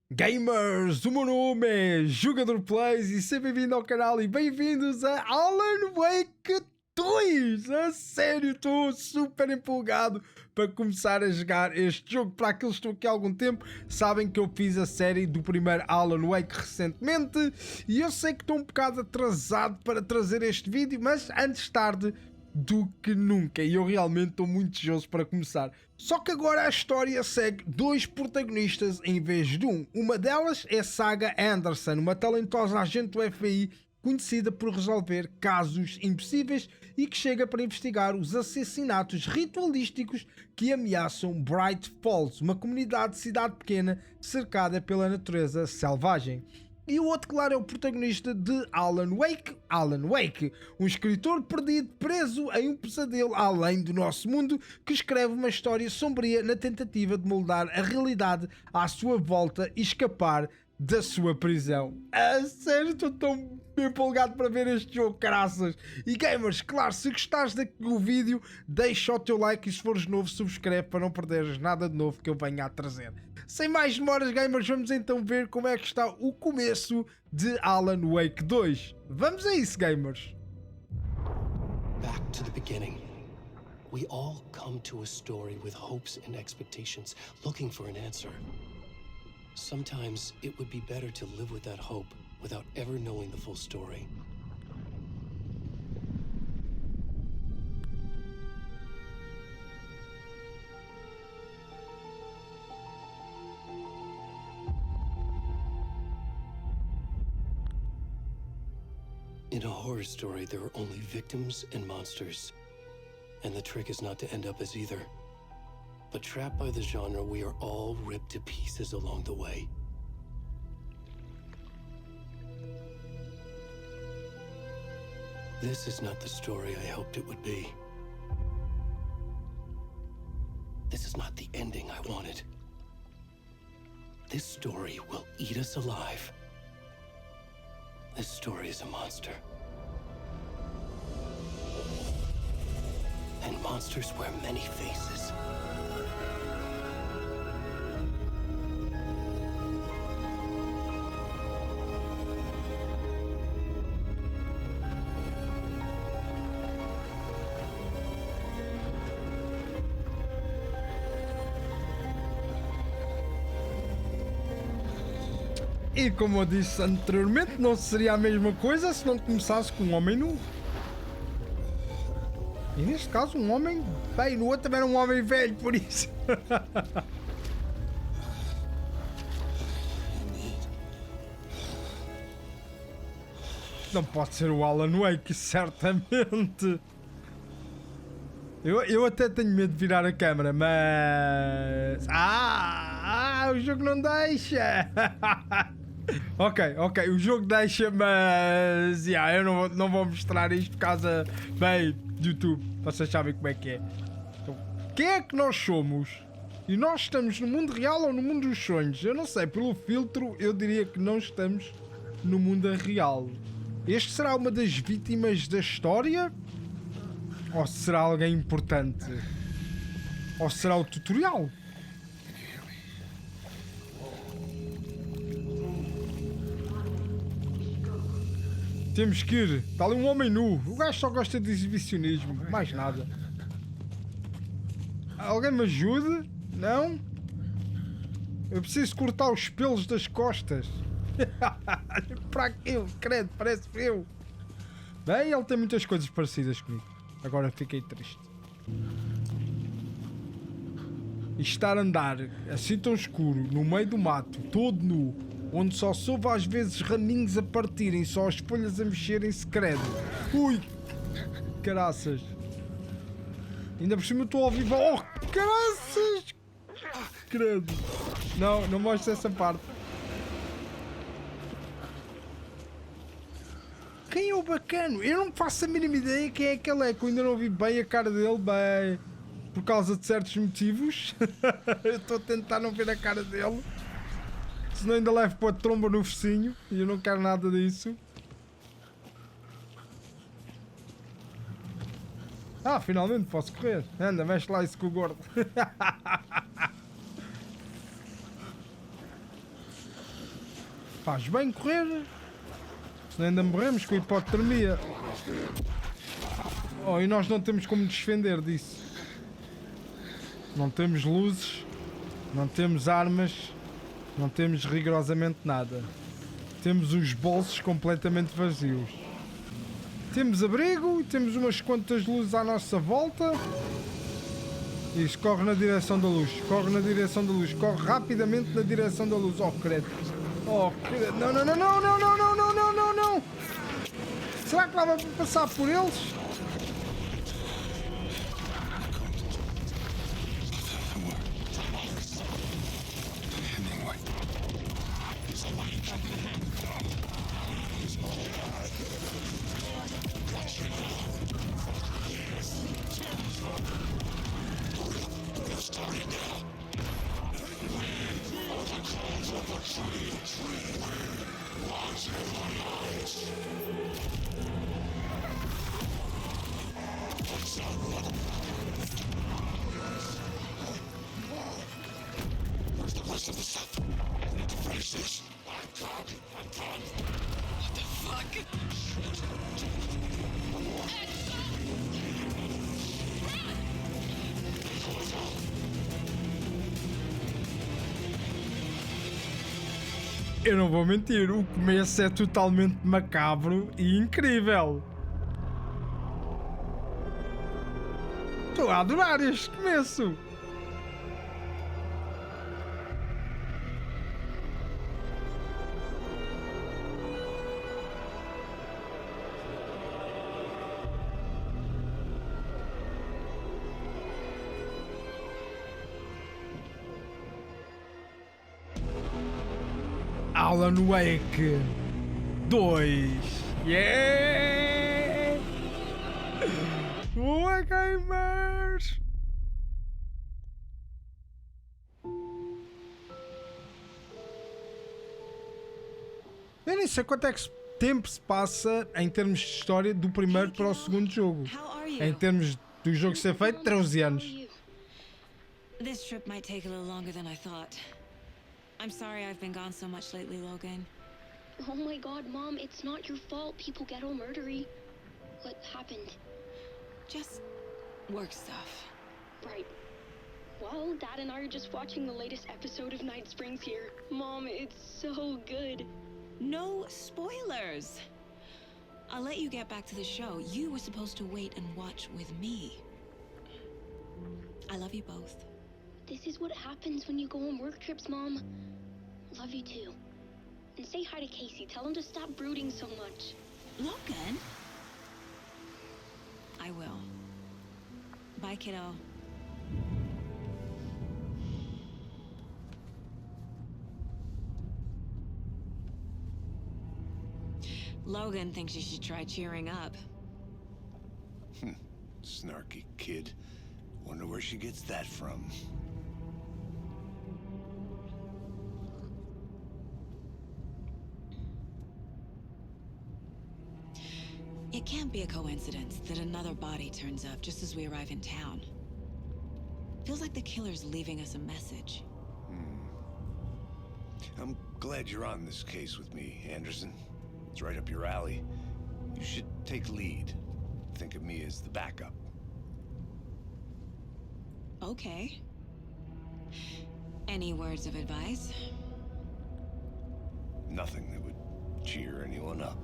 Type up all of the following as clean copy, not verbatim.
Gamers, o meu nome é Jogador e seja bem-vindo ao canal e bem-vindos a Alan Wake 2! A sério, estou super empolgado para começar a jogar este jogo. Para aqueles que estão aqui há algum tempo, sabem que eu fiz a série do primeiro Alan Wake recentemente e eu sei que estou um bocado atrasado para trazer este vídeo, mas antes tarde do que nunca, e eu realmente estou muito desejoso para começar. Só que agora a história segue dois protagonistas em vez de um. Uma delas é Saga Anderson, uma talentosa agente do FBI conhecida por resolver casos impossíveis e que chega para investigar os assassinatos ritualísticos que ameaçam Bright Falls, uma comunidade de cidade pequena cercada pela natureza selvagem. E o outro, claro, é o protagonista de Alan Wake, um escritor perdido, preso em um pesadelo além do nosso mundo, que escreve uma história sombria na tentativa de moldar a realidade à sua volta e escapar da sua prisão. A sério, estou tão empolgado para ver este jogo, caraças. E gamers, claro, se gostares do vídeo, deixa o teu like e se fores novo, subscreve para não perderes nada de novo que eu venha a trazer. Sem mais demoras, gamers, vamos então ver como é que está o começo de Alan Wake 2. Vamos a isso, gamers. Back to the beginning. We all come to a story with hopes and expectations, looking for an answer. Sometimes it would be better to live with that hope without ever knowing the full story. In a horror story, there are only victims and monsters. And the trick is not to end up as either. But trapped by the genre, we are all ripped to pieces along the way. This is not the story I hoped it would be. This is not the ending I wanted. This story will eat us alive. This story is a monster. And monsters wear many faces. E como eu disse anteriormente, não seria a mesma coisa se não começasse com um homem nu. E neste caso um homem bem, no outro também era um homem velho, por isso. Não pode ser o Alan Wake, certamente. Eu até tenho medo de virar a câmera, mas... o jogo não deixa. Ok, o jogo deixa, mas... eu não vou mostrar isto por causa... Bem, YouTube, vocês sabem como é que é. Então, quem é que nós somos? E nós estamos no mundo real ou no mundo dos sonhos? Eu não sei, pelo filtro eu diria que não estamos no mundo real. Este será uma das vítimas da história? Ou será alguém importante? Ou será o tutorial? Temos que ir. Está ali um homem nu. O gajo só gosta de exibicionismo. Mais nada. Alguém me ajude? Não? Eu preciso cortar os pelos das costas. Para aquilo, credo, parece eu. Bem, ele tem muitas coisas parecidas comigo. Agora fiquei triste. E estar a andar assim tão escuro, no meio do mato, todo nu, onde só soube às vezes raminhos a partirem, só as folhas a mexerem-se, credo. Ui! Caraças! Ainda por cima eu estou ao vivo. Oh, caraças! Credo! Não mostra essa parte. Quem é o bacano? Eu não faço a mínima ideia quem é que ele é, que eu ainda não vi bem a cara dele, bem, por causa de certos motivos. Eu estou a tentar não ver a cara dele, senão ainda levo para a tromba no focinho e eu não quero nada disso. Finalmente posso correr. Anda, mexe lá isso com o gordo. Faz bem correr. Senão ainda morremos com a hipotermia. Oh, e nós não temos como nos defender disso. Não temos luzes. Não temos armas. Não temos rigorosamente nada. Temos os bolsos completamente vazios. Temos abrigo e temos umas quantas luzes à nossa volta. Isso, corre na direção da luz. Corre na direção da luz. Corre rapidamente na direção da luz. Oh, credo. Oh, credo. Não, não, não, não, não, não, não, não, não, não, não. Será que lá vai passar por eles? Eu não vou mentir, o começo é totalmente macabro e incrível. Estou a adorar este começo. Alan Wake 2. Yeah! Boa, gamers! Eu nem sei quanto é que tempo se passa em termos de história do primeiro para o segundo jogo. Em termos do jogo ser feito, 13 anos. This trip might take a little longer than I thought. I'm sorry I've been gone so much lately, Logan. Oh my god, Mom, it's not your fault people get all murdery. What happened? Just work stuff. Right. Well, Dad and I are just watching the latest episode of Night Springs here. Mom, it's so good. No spoilers. I'll let you get back to the show. You were supposed to wait and watch with me. I love you both. This is what happens when you go on work trips, Mom. Love you too. And say hi to Casey. Tell him to stop brooding so much. Logan? I will. Bye, kiddo. Logan thinks you should try cheering up. Snarky kid. Wonder where she gets that from. It can't be a coincidence that another body turns up just as we arrive in town. Feels like the killer's leaving us a message. I'm glad you're on this case with me, Anderson. It's right up your alley. You should take lead. Think of me as the backup. Okay. Any words of advice? Nothing that would cheer anyone up.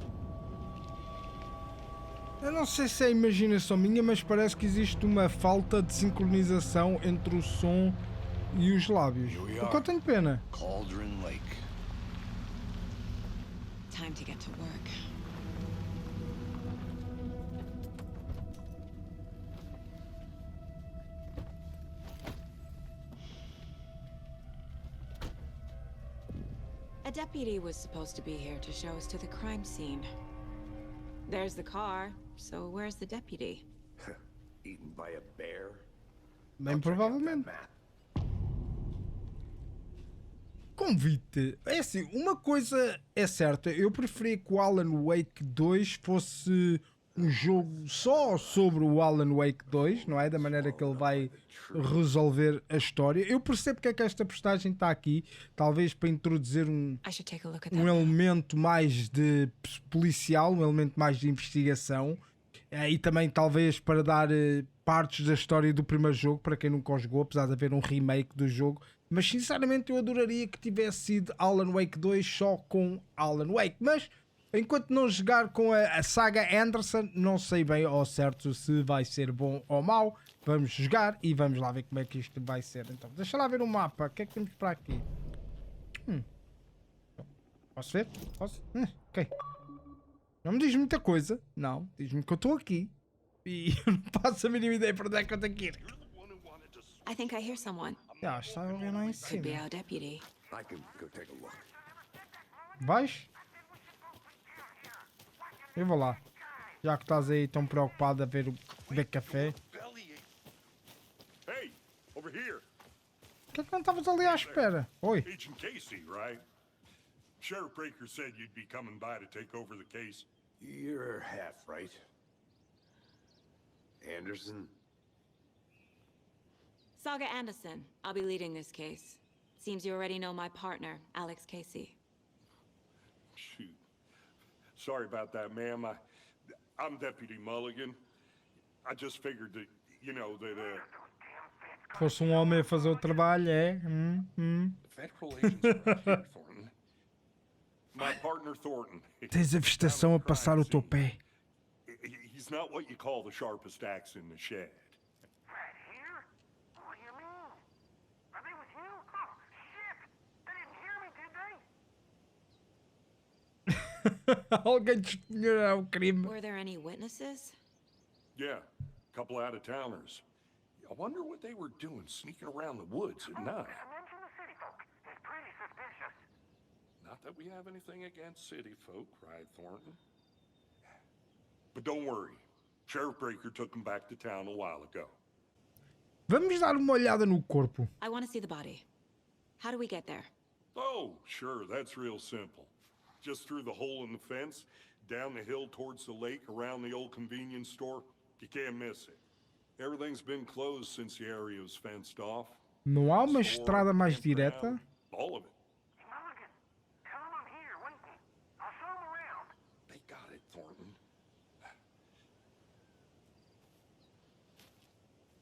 Eu não sei se é imaginação minha, mas parece que existe uma falta de sincronização entre o som e os lábios. O que eu tenho pena. Cauldron Lake. Time to get to work. A deputy was supposed to be here to show us to the crime scene. There's the car, so where's the deputy? Eaten by a bear? Bem provavelmente. Convite. É assim, uma coisa é certa. Eu preferia que o Alan Wake 2 fosse um jogo só sobre o Alan Wake 2, não é? Da maneira que ele vai resolver a história. Eu percebo que é que esta personagem está aqui, talvez para introduzir um elemento mais de policial, um elemento mais de investigação, e também talvez para dar partes da história do primeiro jogo, para quem nunca o jogou, apesar de haver um remake do jogo. Mas sinceramente eu adoraria que tivesse sido Alan Wake 2 só com Alan Wake, mas enquanto não jogar com a saga Anderson, não sei bem ao certo se vai ser bom ou mau. Vamos jogar e vamos lá ver como é que isto vai ser. Então, deixa lá ver o mapa. O que é que temos para aqui? Posso ver? Posso? Ok. Não me diz muita coisa. Não, diz-me que eu estou aqui. E eu não faço a mínima ideia para onde é que eu tenho que ir. I think I hear someone. Está a ver lá em Could be cima. our deputy. I can go take a look. Vais? Eu vou lá. Já que estás aí tão preocupado a ver café. Hey, over here. Por que é que não estavas ali à espera? Oi. Agent Casey, right? Sheriff Breaker said you'd be coming by to take over the case. You're half right. Anderson? Saga Anderson. I'll be leading this case. Seems you already know my partner, Alex Casey. Shoot. Sorry about that, ma'am. I'm Deputy Mulligan. I just figured that, you know, that, Fosse um homem a fazer o trabalho, é? Federal agents are here, Thornton. My partner, Thornton. Tens a vegetação a passar o teu pé. He's not what you call the sharpest axe in the shed. Right here? What do you mean? Are they with you? Oh, shit! They didn't hear me, did they? Alguém testemunhará o crime. Were there any witnesses? Yeah, a couple out-of-towners. I wonder what they were doing sneaking around the woods at night. Mention the city folk. It's pretty suspicious. Not that we have anything against city folk, right, Thornton? But don't worry. Sheriff Breaker took him back to town a while ago. Vamos dar uma olhada no corpo. I want to see the body. How do we get there? Oh, sure, that's real simple. Just through the hole in the fence, down the hill towards the lake, around the old convenience store. You can't miss it. Everything's been closed since the area was fenced off. Não há uma Store, estrada mais campground, direta? all of it. Mulligan, tell them I'm here, waiting. I'll show them around. They got it, Thornton.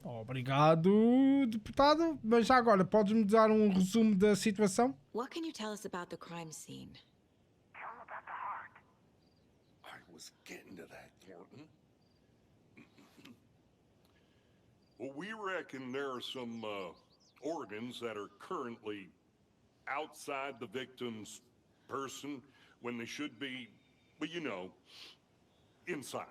Obrigado, deputado. Mas já agora, podes-me dar um resumo da situação? What can you tell us about the crime scene? Tell them about the heart. I was getting to that, Thornton. Well, we reckon there are some organs that are currently outside the victim's person when they should be, well, you know, inside.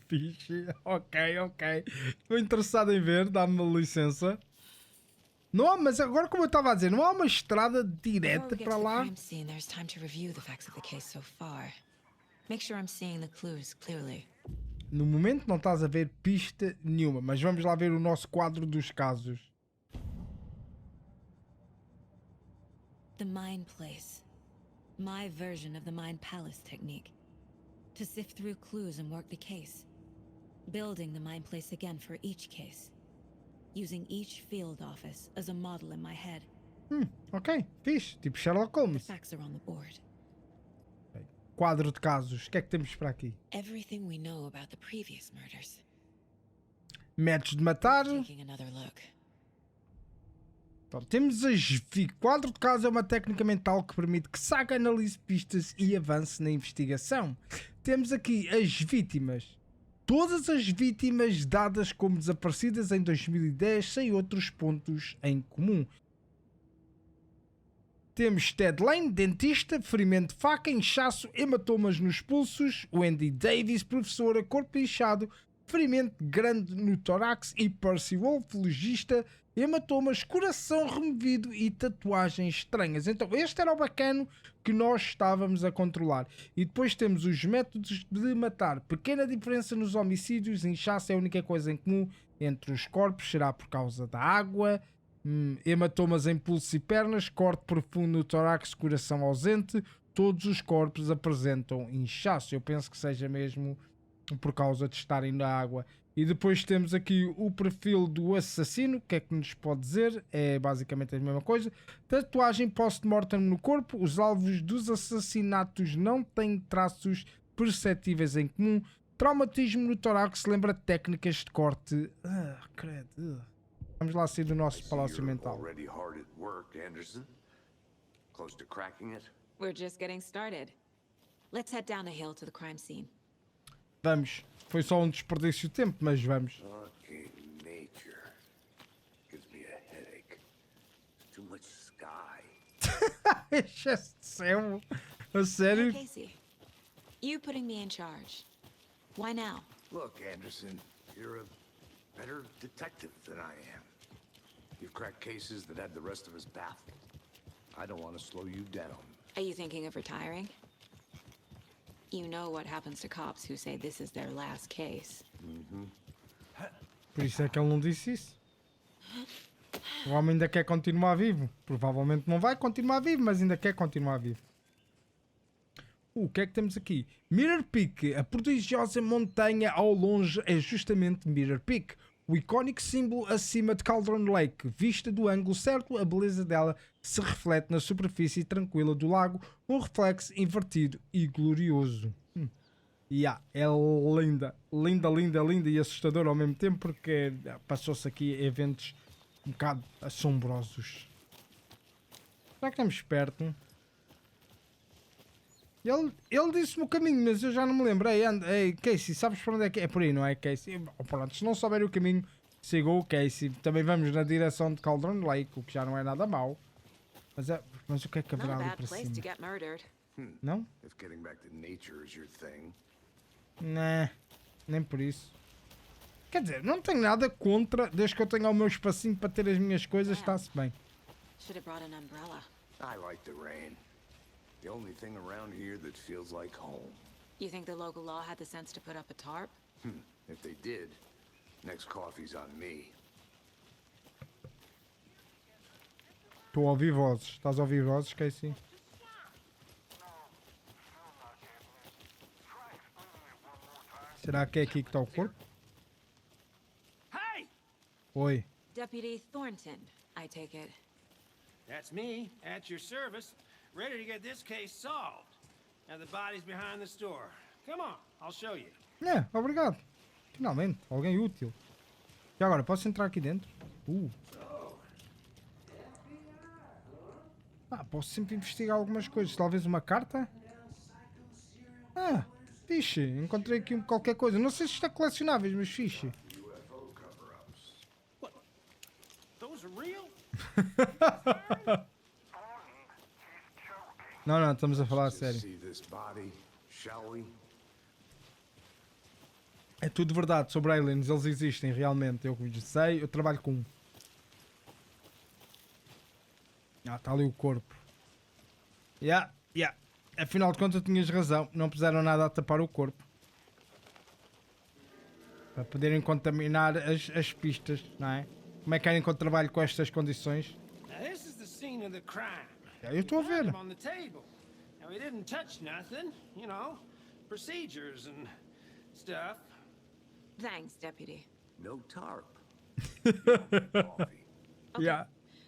Fixe. Ok. Estou interessado em ver, dá-me licença. Não há, mas agora como eu estava a dizer, não há uma estrada Before direta we get para to the lá. crime scene, there's time to review the facts of the case so far. Make sure I'm seeing the clues clearly. No momento não estás a ver pista nenhuma, mas vamos lá ver o nosso quadro dos casos. The Mind Place. My version of the Mind Palace technique. To sift through clues and work the case. Building the Mind Place again for each case. Using each field office as a model in my head. Ok, fixe. Tipo Sherlock The Holmes. facts are on the board. Quadro de casos. O que é que temos para aqui? Everything we know about the previous murders. Métodos de matar. Taking another look. Então, temos as quadro de casos é uma técnica mental que permite que Saga analise pistas e avance na investigação. Temos aqui as vítimas. Todas as vítimas dadas como desaparecidas em 2010 sem outros pontos em comum. Temos Ted Lane, dentista, ferimento de faca, inchaço, hematomas nos pulsos. Wendy Davis, professora, corpo inchado, ferimento grande no tórax. E Percy Wolf, legista, hematomas, coração removido e tatuagens estranhas. Então este era o bacano que nós estávamos a controlar. E depois temos os métodos de matar. Pequena diferença nos homicídios, inchaço é a única coisa em comum entre os corpos, será por causa da água. Hematomas em pulso e pernas, corte profundo no tórax, coração ausente. O todos os corpos apresentam inchaço. Eu penso que seja mesmo por causa de estarem na água. E depois temos aqui o perfil do assassino. O que é que nos pode dizer? É basicamente a mesma coisa. Tatuagem post-mortem no corpo. Os alvos dos assassinatos não têm traços perceptíveis em comum. Traumatismo no tórax lembra técnicas de corte. Credo. Vamos lá sair do nosso palácio mental. Already hard at work, Anderson. Close to cracking it. We're just getting started. Let's head down a hill to the crime scene. Vamos. Foi só um desperdício de tempo, mas vamos. Okay, nature. Gives me a headache. Too much sky. Excesso de céu. A sério? Hey, Casey. You putting me in charge. Why now? Look, Anderson, you're a better detective than I am. You've cracked cases that had the rest of us baffled. I don't want to slow you down. Are you thinking of retiring? You know what happens to cops who say this is their last case. Por isso é que ele não disse isso. O homem ainda quer continuar vivo. Provavelmente não vai continuar vivo, mas ainda quer continuar vivo. O que é que temos aqui? Mirror Peak. A prodigiosa montanha ao longe é justamente Mirror Peak. O icónico símbolo acima de Cauldron Lake. Vista do ângulo certo, a beleza dela se reflete na superfície tranquila do lago. Um reflexo invertido e glorioso. É linda. Linda, linda, linda e assustadora ao mesmo tempo, porque passou-se aqui eventos um bocado assombrosos. Será que estamos perto? Ele disse-me o caminho, mas eu já não me lembro. Ei, Casey, sabes para onde é que é? É por aí, não é, Casey? Pronto, se não souber o caminho, siga o Casey. Também vamos na direção de Cauldron Lake, o que já não é nada mau. Mas o que é que haverá ali para cima? Não? If getting back to nature is your thing. Não, nem por isso. Quer dizer, não tenho nada contra, desde que eu tenha o meu espacinho para ter as minhas coisas, está-se bem. I like the rain. The only thing around here that feels like home. You think the local law had the sense to put up a tarp? If they did, next coffee's on me. Estou a ouvir vozes. Estás a ouvir vozes, Casey? Será que é aqui que está o corpo? Hey! Oi. Deputy Thornton, I take it. That's me, at your service, ready to get this case solved. Now the body's behind the store. Come on, I'll show you. Obrigado. Finalmente, alguém útil. E agora, posso entrar aqui dentro? Posso sempre investigar algumas coisas. Talvez uma carta? Fixe. Encontrei aqui qualquer coisa. Não sei se está colecionáveis, mas fixe. What? Those are real? Não, estamos a falar a sério. See this body, shall we? É tudo verdade sobre aliens. Eles existem realmente. Eu sei, eu trabalho com um. Está ali o corpo. Afinal de contas tinhas razão. Não puseram nada a tapar o corpo. Para poderem contaminar as pistas, não é? Como é que querem que eu trabalhe com estas condições? Now this is the scene of the crime. Eu estou a ver. Found him on the table. Now we didn't touch nothing, you know, procedures and stuff. Thanks, Deputy. No tarp. Okay. Yeah.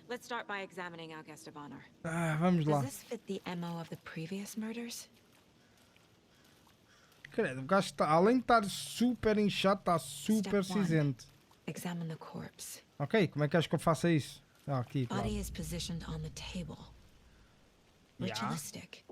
Let's start by examining our guest of honor. Vamos lá. Does this fit the MO of the previous murders? Credo, o gajo está, além de estar super inchado, está super Step one. cinzento. Examine the corpse. Ok, como é que acho que eu faço isso? Aqui, claro. Body is positioned on the table. Ritualistic.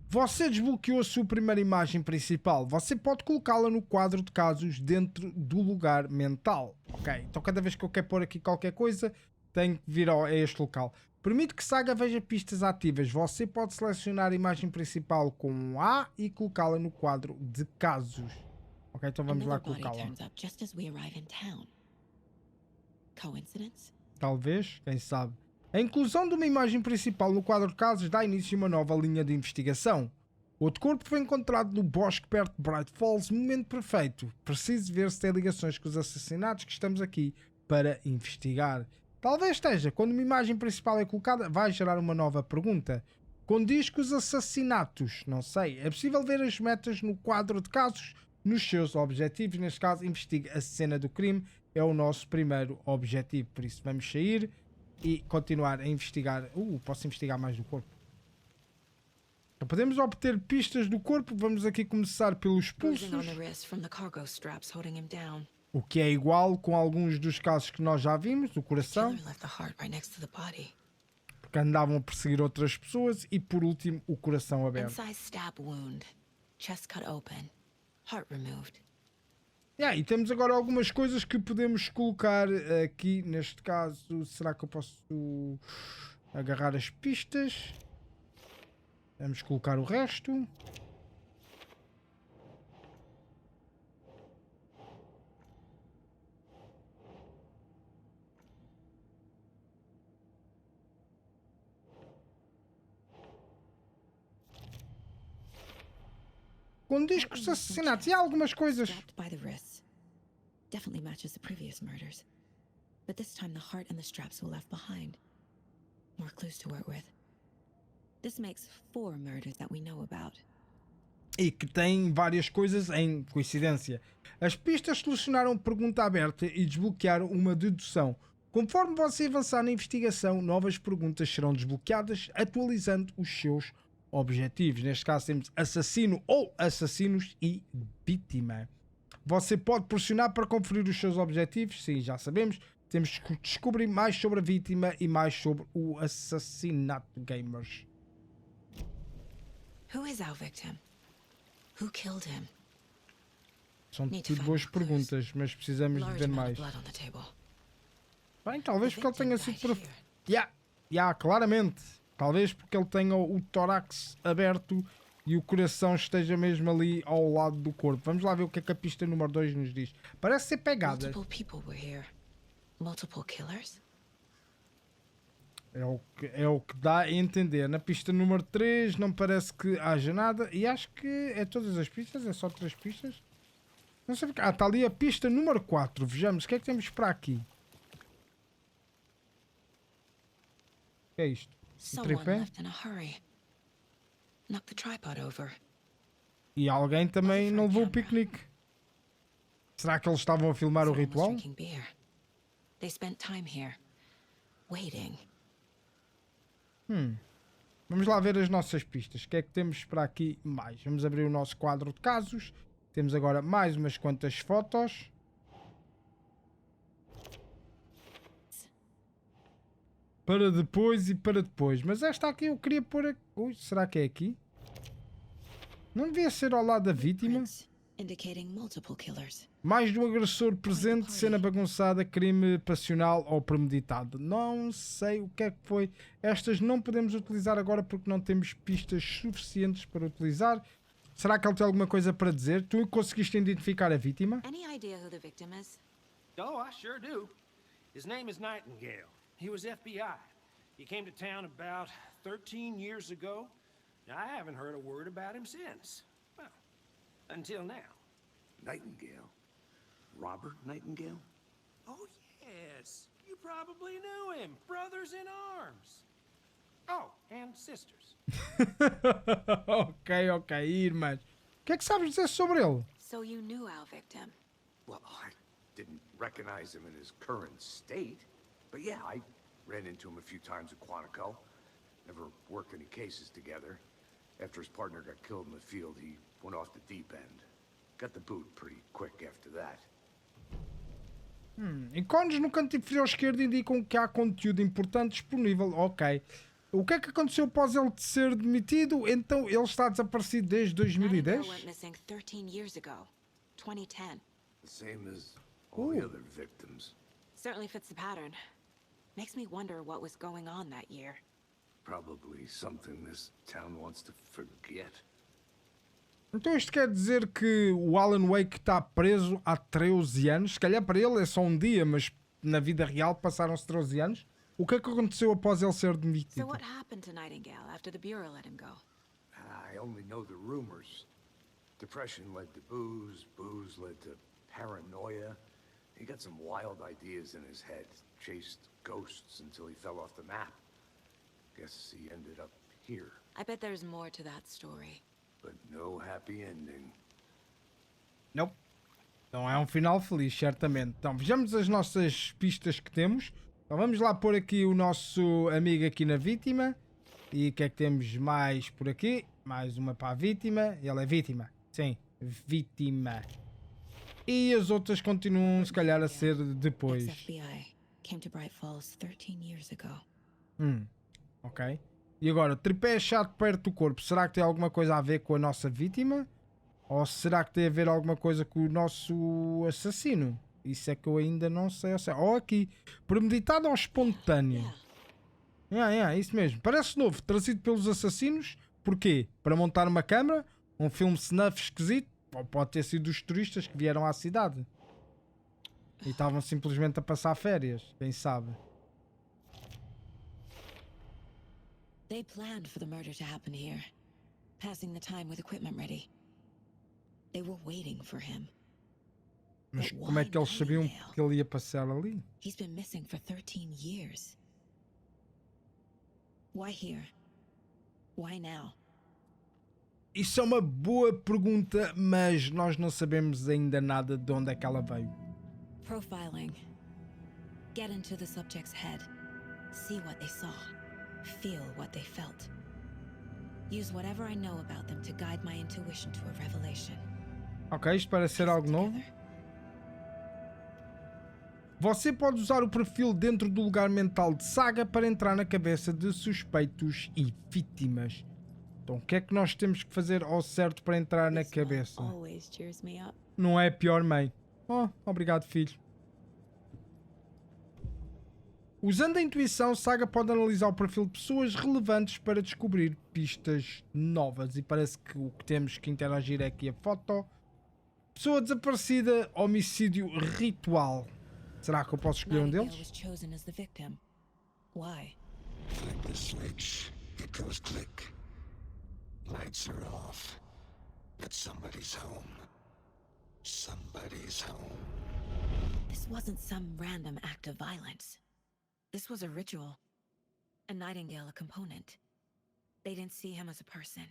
Você desbloqueou a sua primeira imagem principal. Você pode colocá-la no quadro de casos dentro do lugar mental. Ok, então cada vez que eu quero pôr aqui qualquer coisa, tenho que vir a este local. Permite que Saga veja pistas ativas. Você pode selecionar a imagem principal com um A e colocá-la no quadro de casos. Ok, então vamos lá colocá-la. Talvez, quem sabe. A inclusão de uma imagem principal no quadro de casos dá início a uma nova linha de investigação. Outro corpo foi encontrado no bosque perto de Bright Falls. Momento perfeito. Preciso ver se tem ligações com os assassinatos que estamos aqui para investigar. Talvez esteja. Quando uma imagem principal é colocada, vai gerar uma nova pergunta. Condiz que os assassinatos, não sei, é possível ver as metas no quadro de casos nos seus objetivos. Neste caso, investiga a cena do crime, é o nosso primeiro objetivo. Por isso, vamos sair e continuar a investigar. Posso investigar mais do corpo. Então, podemos obter pistas do corpo. Vamos aqui começar pelos pulsos, o que é igual com alguns dos casos que nós já vimos, do coração, porque andavam a perseguir outras pessoas, e por último o coração aberto. E temos agora algumas coisas que podemos colocar aqui. Neste caso, será que eu posso agarrar as pistas? Vamos colocar o resto. Com discos de assassinatos e há algumas coisas. Definitely matches the previous murders. But this time the heart and the straps were left behind. More clues to work with. This makes 4 murders that we know about. E que tem várias coisas em coincidência. As pistas solucionaram pergunta aberta e desbloquearam uma dedução. Conforme você avançar na investigação, novas perguntas serão desbloqueadas, atualizando os seus objetivos. Neste caso temos assassino ou assassinos e vítima. Você pode pressionar para conferir os seus objetivos. Sim, já sabemos. Temos que descobrir mais sobre a vítima e mais sobre o assassinato, gamers. Who is our victim? Who killed him? São tudo boas perguntas, mas precisamos de ver mais. Bem, talvez porque ele tenha sido claramente. Talvez porque ele tenha o tórax aberto e o coração esteja mesmo ali ao lado do corpo. Vamos lá ver o que é que a pista número 2 nos diz. Parece ser pegada. É o que dá a entender. Na pista número 3 não parece que haja nada. E acho que é todas as pistas. É só 3 pistas. Não sei porque. Está ali a pista número 4. Vejamos o que é que temos para aqui. O que é isto? Um tripé? E alguém também não levou o piquenique. Será que eles estavam a filmar o ritual? Vamos lá ver as nossas pistas. O que é que temos para aqui mais? Vamos abrir o nosso quadro de casos. Temos agora mais umas quantas fotos. Para depois e para depois. Mas esta aqui eu queria pôr... Ui, será que é aqui? Não devia ser ao lado da vítima? Mais de um agressor presente, cena bagunçada, crime passional ou premeditado. Não sei o que é que foi. Estas não podemos utilizar agora porque não temos pistas suficientes para utilizar. Será que ele tem alguma coisa para dizer? Tu conseguiste identificar a vítima? Oh, I sure do. His name is Nightingale. He was FBI. He came to town about 13 years ago. I haven't heard a word about him since. Well, until now. Nightingale? Robert Nightingale? Oh, yes. You probably knew him. Brothers in arms. Oh, and sisters. ok, irmãs. O que é que sabes dizer sobre ele? So you knew our victim? Well, I didn't recognize him in his current state. But yeah, I ran into him a few times at Quantico. Never worked any cases together. After his partner got killed in the field, he went off the deep end. Got the boot pretty quick after that. Ícones no canto inferior esquerdo indicam que há conteúdo importante disponível. Ok. O que é que aconteceu após ele ser demitido? Então ele está desaparecido desde 2010? The same as all the other victims. Certainly fits the pattern. Makes me wonder what was going on that year. Probably something this town wants to forget. Então isto quer dizer que o Alan Wake está preso há 13 anos? Se calhar para ele é só um dia, mas na vida real passaram-se 13 anos. O que é que aconteceu após ele ser demitido? So what happened to Nightingale after the Bureau let him go? I only know the rumors. Depression led to booze, booze led to paranoia. He got some wild ideas in his head, chased ghosts until he fell off the map. Guess he ended up here. I bet there's more to that story. But no happy ending. Não. Não é um final feliz, certamente. Então, vejamos as nossas pistas que temos. Então, vamos lá pôr aqui o nosso amigo aqui na vítima. E o que é que temos mais por aqui? Mais uma para a vítima. Ele é vítima. Sim, vítima. E as outras continuam, se calhar, a ser depois. FBI came to Bright Falls 13 years ago. Ok. E agora, tripé achado perto do corpo. Será que tem alguma coisa a ver com a nossa vítima? Ou será que tem a ver alguma coisa com o nosso assassino? Isso é que eu ainda não sei. Ou aqui, premeditado ou espontâneo? Isso mesmo. Parece novo, trazido pelos assassinos. Porquê? Para montar uma câmara? Um filme snuff esquisito? Ou pode ter sido os turistas que vieram à cidade e estavam simplesmente a passar férias. Quem sabe? They planned for the murder to happen here, passing the time with equipment ready. They were waiting for him. Mas como é que eles sabiam que ele ia passar ali? He's been missing for 13 years. Why here? Why now? Isso é uma boa pergunta, mas nós não sabemos ainda nada de onde é que ela veio. Profiling. Get into the subject's head. See what they saw. Feel what they felt. Use whatever I know about them to guide my intuition to a revelation. Ok, isto parece ser algo novo. Você pode usar o perfil dentro do lugar mental de Saga para entrar na cabeça de suspeitos e vítimas. Então o que é que nós temos que fazer ao certo para entrar na cabeça? Não é pior mãe. Oh, obrigado filho. Usando a intuição, Saga pode analisar o perfil de pessoas relevantes para descobrir pistas novas. E parece que o que temos que interagir é aqui a foto. Pessoa desaparecida, homicídio ritual. Será que eu posso escolher um deles? Flip the switch, it goes click. Lights are off. But somebody's home. Somebody's home. This wasn't some random act of violence. This was a ritual. A Nightingale a component. They didn't see him as a person.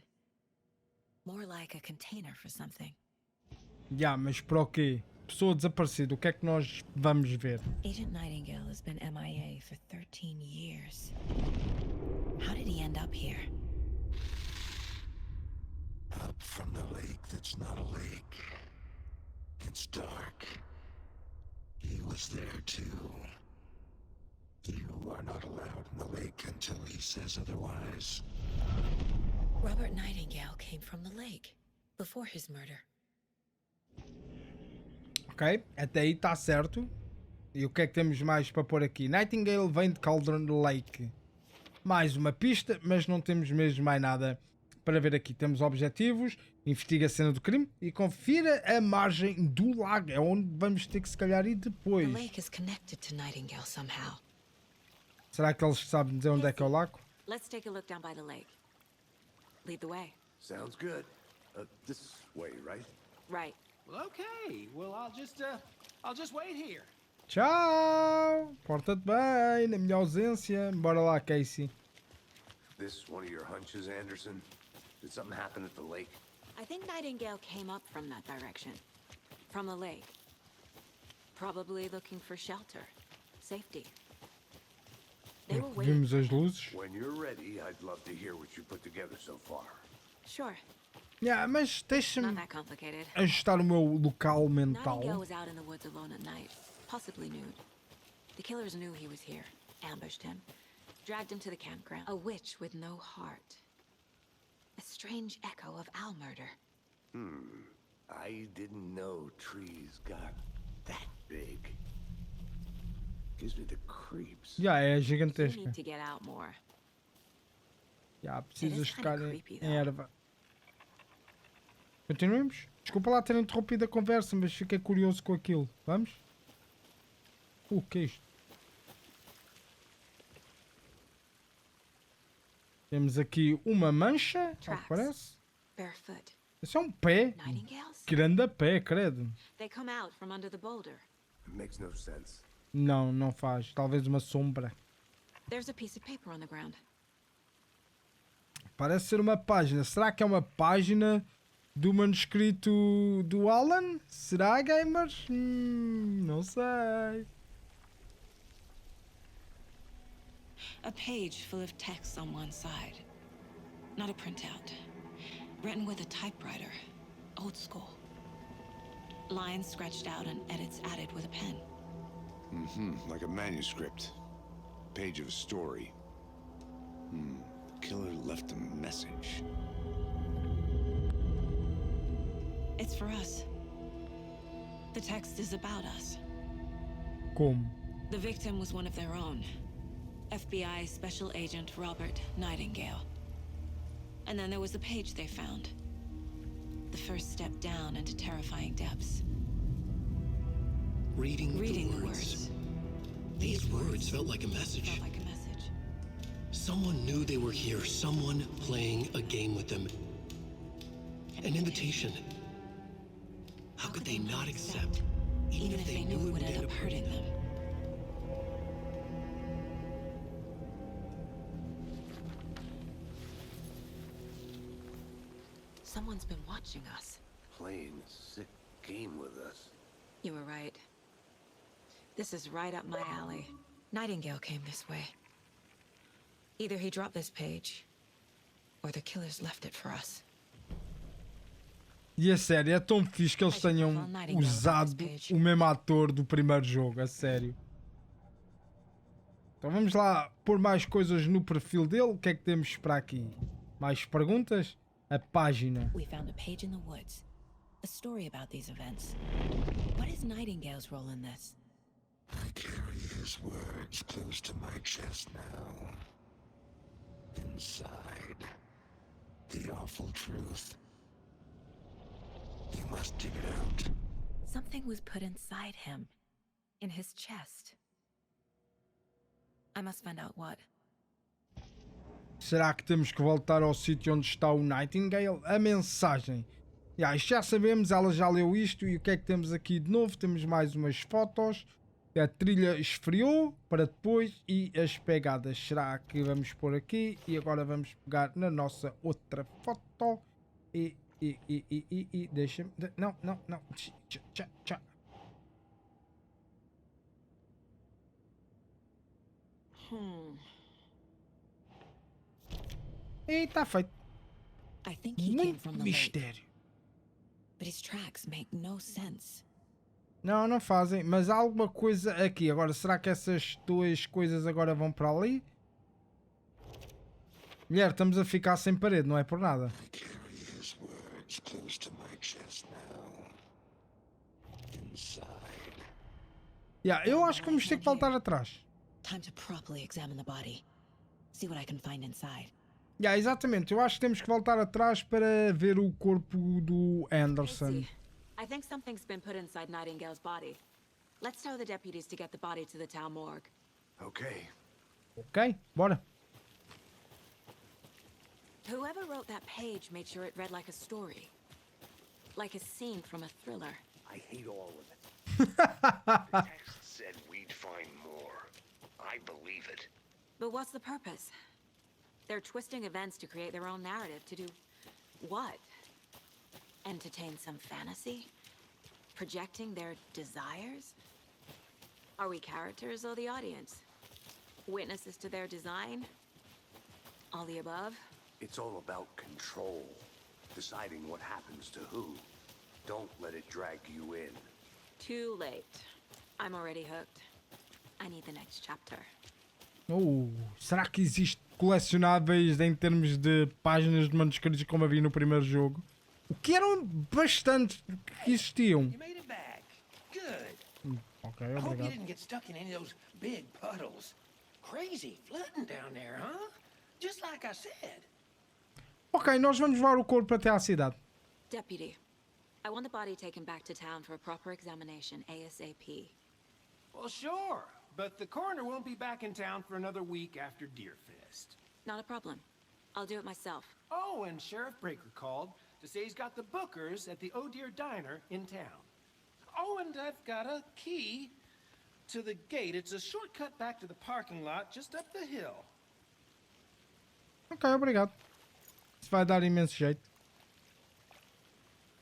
More like a container for something. Mas para o quê? Pessoa desaparecida, o que é que nós vamos ver? Agent Nightingale has been MIA for 13 years. How did he end up here? Up from the lake that's not a lake. It's dark. He was there too. You are not allowed in the lake until he says otherwise. Robert Nightingale came from the lake before his murder. Ok, até aí está certo. E o que é que temos mais para pôr aqui? Nightingale vem de Cauldron Lake. Mais uma pista, mas não temos mesmo mais nada para ver aqui. Temos objetivos, investiga a cena do crime e confira a margem do lago. É onde vamos ter que se calhar ir depois. The lake is connected to Nightingale somehow. Será que eles sabem dizer onde é que é o lago? Let's take a look down by the lake. Lead the way. Sounds good. This way, right? Right. Well, okay. Well, I'll just wait here. Tchau! Porta-te bem, na minha ausência. Bora lá, Casey. This one of your hunches, Anderson? Did something happen at the lake? I think Nightingale came up from that direction. From the lake. Probably looking for shelter. Safety. They were waiting. Vimos as luzes. When you're ready, I'd love to hear what you put together so far. Sure. Mas deixa-me Not that complicated. ajustar o meu local mental. Nightingale was out in the woods alone at night, possibly nude. The killers knew he was here, ambushed him, dragged him to the campground. A witch with no heart. A strange echo of Al murder. I didn't know trees got that big. Gives me the creeps. É You gigantesca. need to get out more. Precisas It is ficar kinda em creepy, though. erva. Continuemos? Desculpa lá ter interrompido a conversa, mas fiquei curioso com aquilo. Vamos? O que é isto? Temos aqui uma mancha, ao que parece. Barefoot. Esse é um pé. Nightingales? Grande pé, credo. They come out from under the boulder. It makes no sense. Não, não faz. Talvez uma sombra. There's a piece of paper on the ground. Parece ser uma página. Será que é uma página do manuscrito do Alan? Será, gamers? Não sei. A page full of text on one side. Not a printout. Written with a typewriter. Old school. Lines scratched out and edits added with a pen. Like a manuscript. Page of a story. Killer left a message. It's for us. The text is about us. Como? The victim was one of their own. FBI Special Agent Robert Nightingale. And then there was the page they found. The first step down into terrifying depths. Reading the words. These words felt like a message. Someone knew they were here. Someone playing a game with them. An invitation. How could they not accept? Even if they knew it would end up hurting them. Someone's been watching us. Playing a sick game with us. You were right. This is right up my alley. Nightingale came this way. Either he dropped this page, or the killers left it for us. E a sério, é tão fixe que eles tenham usado o mesmo ator do primeiro jogo, a sério. Então vamos lá pôr mais coisas no perfil dele. O que é que temos para aqui? Mais perguntas? A página. We found a page in the woods. A story about these events. What is Nightingale's role in this? I carry his words close to my chest now. Inside, the awful truth. You must dig it out. Something was put inside him. In his chest. I must find out what. Será que temos que voltar ao sítio onde está o Nightingale? A mensagem. Isto já sabemos, ela já leu isto. E o que é que temos aqui de novo? Temos mais umas fotos. A trilha esfriou para depois e as pegadas. Será que vamos pôr aqui? E agora vamos pegar na nossa outra foto. E deixa-me... Não. Tchá. E está feito. Muito mistério. But his tracks make no sense. Não fazem, mas há alguma coisa aqui. Agora, será que essas duas coisas agora vão para ali? Mulher, estamos a ficar sem parede, não é por nada. Eu acho que vamos ter que voltar atrás. Time to properly examine the body. See what I can find inside. Exatamente. Eu acho que temos que voltar atrás para ver o corpo do Anderson. I think something's been put inside Nightingale's body. Let's tell the deputies to get the body to the town morgue. Ok, bora. Whoever wrote that page made sure it read like a story. Like a scene from a thriller. I hate all of it. The text said we'd find more. I believe it. But what's the purpose? They're twisting events to create their own narrative. To do what? Entertain some fantasy? Projecting their desires? Are we characters or the audience? Witnesses to their design? All the above? It's all about control. Deciding what happens to who. Don't let it drag you in. Too late. I'm already hooked. I need the next chapter. Será que existe colecionáveis em termos de páginas de manuscritos como havia no primeiro jogo? O que eram bastantes que existiam. You made it back. Good. Ok, I hope you obrigado. didn't get stuck in any of those big puddles. Crazy flooding down there, huh? Just like I said. Ok, nós vamos levar o corpo até à cidade. Deputy, I want the body taken back to town for a proper examination ASAP. Well, sure. But the coroner won't be back in town for another week after Deerfest. Not a problem. I'll do it myself. Oh, and Sheriff Breaker called to say he's got the bookers at the Oh Dear Diner in town. Oh, and I've got a key to the gate. It's a shortcut back to the parking lot just up the hill. Ok, obrigado. Isso vai dar imenso jeito.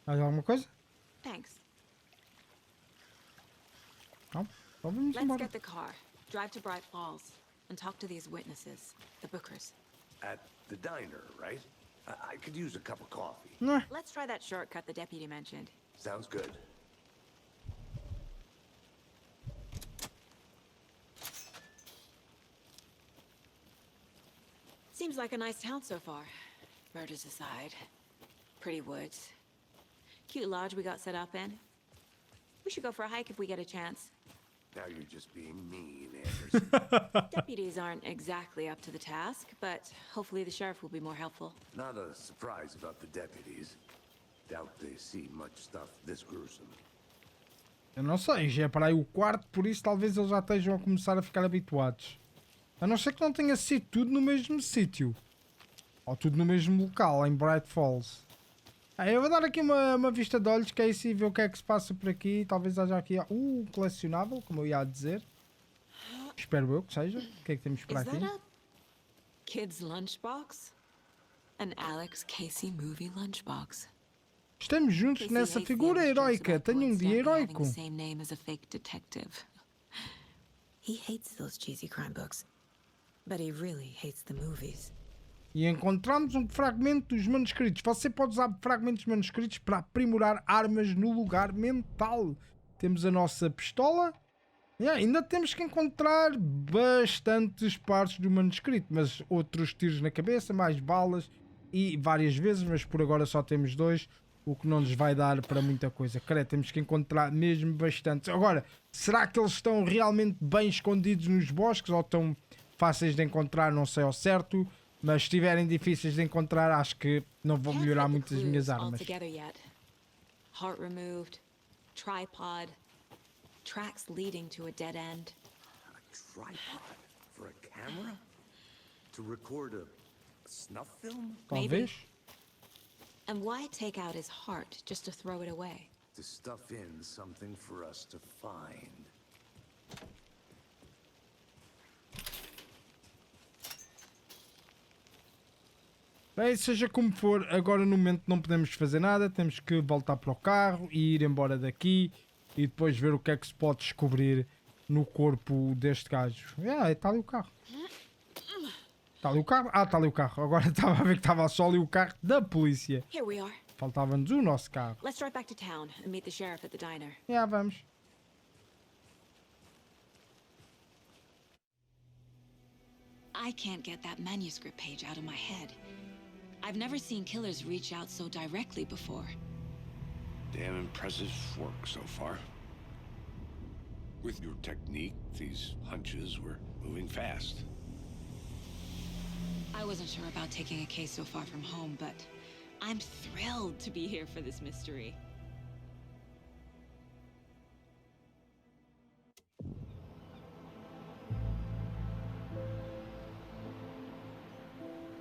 Mais alguma coisa? Thanks. Não? Então vamos Let's embora. get the car. Drive to Bright Falls and talk to these witnesses, the Bookers. At the diner, right? I could use a cup of coffee. Não é? Let's try that shortcut the deputy mentioned. Sounds good. Seems like a nice town so far. Murders aside. Pretty woods. Cute lodge we got set up in. We should go for a hike if we get a chance. Now you're just being mean, Anderson. Deputies aren't exactly up to the task, but hopefully the sheriff will be more helpful. Not a surprise about the deputies. Doubt they see much stuff this gruesome. Eu não sei, já é para aí o quarto, por isso talvez eles já estejam a começar a ficar habituados. A não ser que não tenha sido tudo no mesmo sítio. Ou tudo no mesmo local, em Bright Falls. Eu vou dar aqui uma vista de olhos, que é isso, e ver o que é que se passa por aqui. Talvez haja aqui colecionável, como eu ia dizer. Espero eu que seja. O que é que temos por aqui? Is that a kid's lunchbox? An Alex Casey movie lunchbox. Estamos juntos Casey nessa hates figura the anecdotes heroica. about Tenho um dia coincidentally having heroico. the same name as a fake detective. He hates those cheesy crime books, but he really hates the movies. E encontramos um fragmento dos manuscritos. Você pode usar fragmentos de manuscritos para aprimorar armas no lugar mental. Temos a nossa pistola. Ainda temos que encontrar bastantes partes do manuscrito, mas outros tiros na cabeça, mais balas e várias vezes, mas por agora só temos 2, o que não nos vai dar para muita coisa. Creio, temos que encontrar mesmo bastantes. Agora, será que eles estão realmente bem escondidos nos bosques ou estão fáceis de encontrar? Não sei ao certo. Mas se estiverem difíceis de encontrar, acho que não vou melhorar muito as minhas armas. Heart removed, tripod, tracks leading to a dead end. A tripod for a camera? To record a snuff film? Talvez. And why take out his heart just to throw it away? To stuff in something for us to find. Bem, seja como for, agora no momento não podemos fazer nada, temos que voltar para o carro e ir embora daqui e depois ver o que é que se pode descobrir no corpo deste gajo. Está ali o carro. Está ali o carro? Está ali o carro. Agora estava a ver que estava só ali o carro da polícia. Here we are. Faltava-nos o nosso carro. Let's drive back to town and meet the sheriff at the diner. Vamos. I can't get that manuscript page out of my head. I've never seen killers reach out so directly before. Damn impressive work so far. With your technique, these hunches were moving fast. I wasn't sure about taking a case so far from home, but I'm thrilled to be here for this mystery.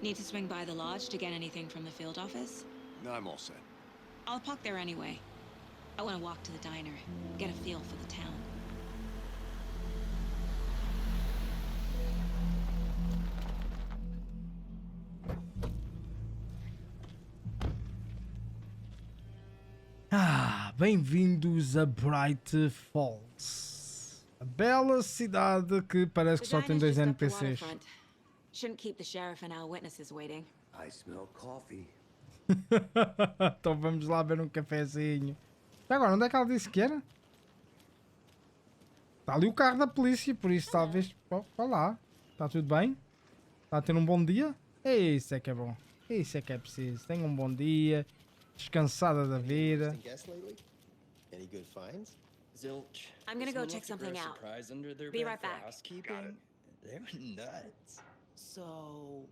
Need to swing by the lodge to get anything from the field office? No, I'm all set. I'll park there anyway. I want to walk to the diner, get a feel for the town. Bem-vindos a Bright Falls. A bela cidade que parece que só tem 2 NPCs. Shouldn't keep the sheriff and our witnesses waiting. I smell coffee. Então vamos lá ver um cafezinho. E agora, onde é que ela disse que era? Está ali o carro da polícia, por isso talvez... Vá lá. Está tudo bem? Está a ter um bom dia? Isso é que é bom. Isso é que é preciso. Tenha um bom dia. Descansada da vida. I'm gonna go check something out. Be right back. They were nuts. So,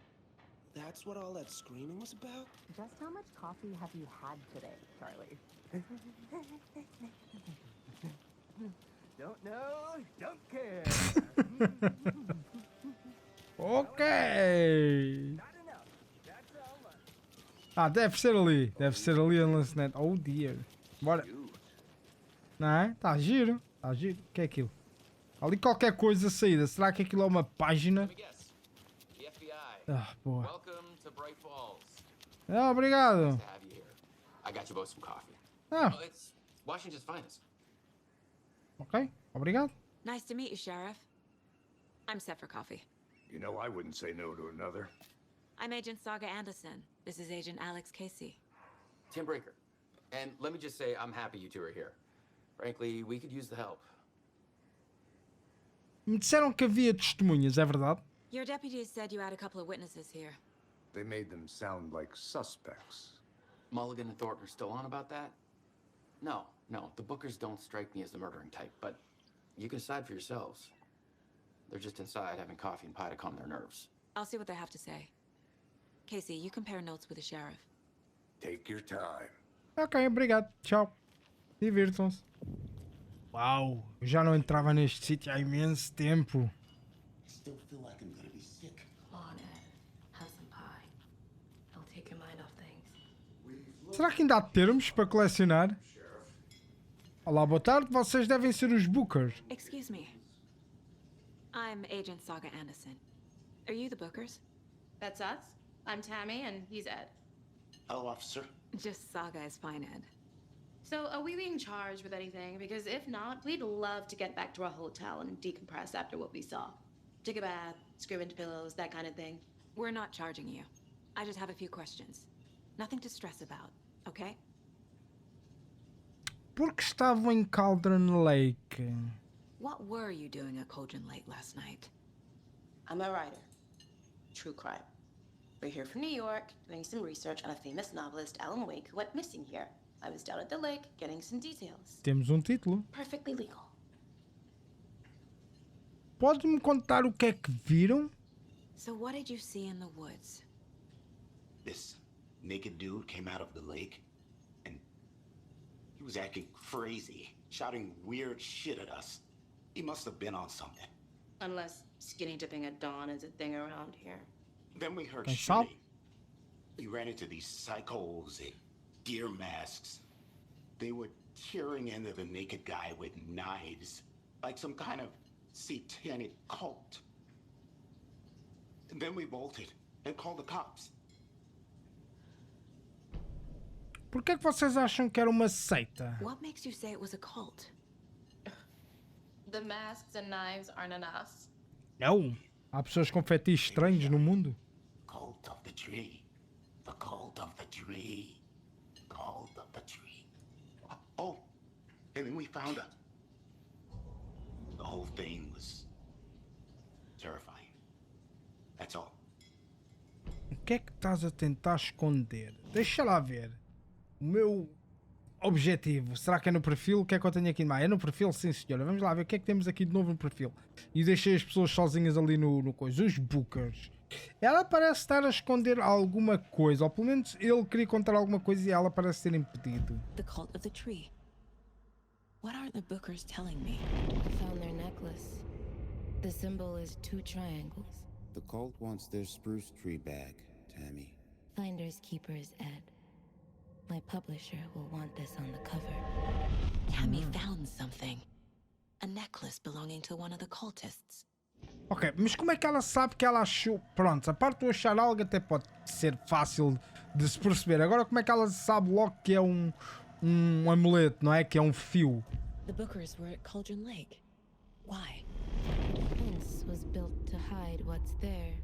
that's what all that screaming was about? Just how much coffee have you had today, Charlie? Don't know, don't care. Ok. Deve ser ali. Deve ser ali a lançonete. Oh dear. Bora. Não é? Está giro. Está giro. O que é aquilo? Ali qualquer coisa saída. Será que aquilo é uma página? Boa. Ah, obrigado. Nice to have you here. I got you both some coffee. Ah, Oh, it's Washington's finest. ok. Obrigado. Nice to meet you, Sheriff. I'm set for coffee. You know, I wouldn't say no to another. I'm Agent Saga Anderson. This is Agent Alex Casey. Tim Breaker. And let me just say, I'm happy you two are here. Frankly, we could use the help. Me disseram que havia testemunhas, é verdade? Your deputies said you had a couple of witnesses here. They made them sound like suspects. Mulligan and Thornton are still on about that? No, the Bookers don't strike me as the murdering type, but you can decide for yourselves. They're just inside having coffee and pie to calm their nerves. I'll see what they have to say. Casey, you compare notes with the sheriff. Take your time. Ok, obrigado. Tchau. Divirtam-se. Uau, eu já não entrava neste sítio há imenso tempo. Still feel like I'm gonna be sick. Come on, Ed. Have some pie. It'll take your mind off things. Será que ainda há termos para colecionar? Olá, boa tarde. Vocês devem ser os Bookers. Excuse me. I'm Agent Saga Anderson. Are you the Bookers? That's us. I'm Tammy, and he's Ed. Hello, officer. Just Saga is fine, Ed. So, are we being charged with anything? Because if not, we'd love to get back to our hotel and decompress after what we saw. Take a bath, scream into pillows, that kind of thing. We're not charging you. I just have a few questions. Nothing to stress about, okay? Por que estavam em Cauldron Lake? What were you doing at Cauldron Lake last night? I'm a writer. True crime. We're here from New York, doing some research on a famous novelist, Alan Wake, who went missing here. I was down at the lake, getting some details. Temos título. Perfectly legal. Pode-me contar o que é que viram? So what did you see in the woods? This naked dude came out of the lake, and he was acting crazy, shouting weird shit at us. He must have been on something. Unless skinny dipping at dawn is a thing around here. Then we heard Pensar? shooting. We ran into these psychos in deer masks. They were tearing into the naked guy with knives, like some kind of satanic cult. And then we bolted and called the cops. Por que é que vocês acham que era uma seita? What makes you say it was a cult? The masks and knives aren't enough. Não. Há pessoas com fetiches estranhos no mundo. Cult of the tree. The cult of the tree. Cult of the tree. Oh, and then we found her. The whole thing was terrifying. That's all. O que é que estás a tentar esconder? Deixa lá ver. O meu objetivo. Será que é no perfil? O que é que eu tenho aqui mais? É no perfil? Sim, senhora. Vamos lá ver o que é que temos aqui de novo no perfil. E deixei as pessoas sozinhas ali no coisa. Os Bookers. Ela parece estar a esconder alguma coisa. Ou pelo menos ele queria contar alguma coisa e ela parece ter impedido. The cult of the tree. What are the Bookers telling me? I found their necklace. The symbol is 2 triangles. The cult wants their spruce tree back, Tammy. Finders keepers, Ed. My publisher will want this on the cover. Tammy found something. A necklace belonging to one of the cultists. Ok, mas como é que ela sabe que ela achou... Pronto, a parte de achar algo até pode ser fácil de se perceber. Agora como é que ela sabe logo que é um amuleto, não é? Que é um fio. The Bookers were at Cauldron Lake. Why? The fence was built to hide what's there.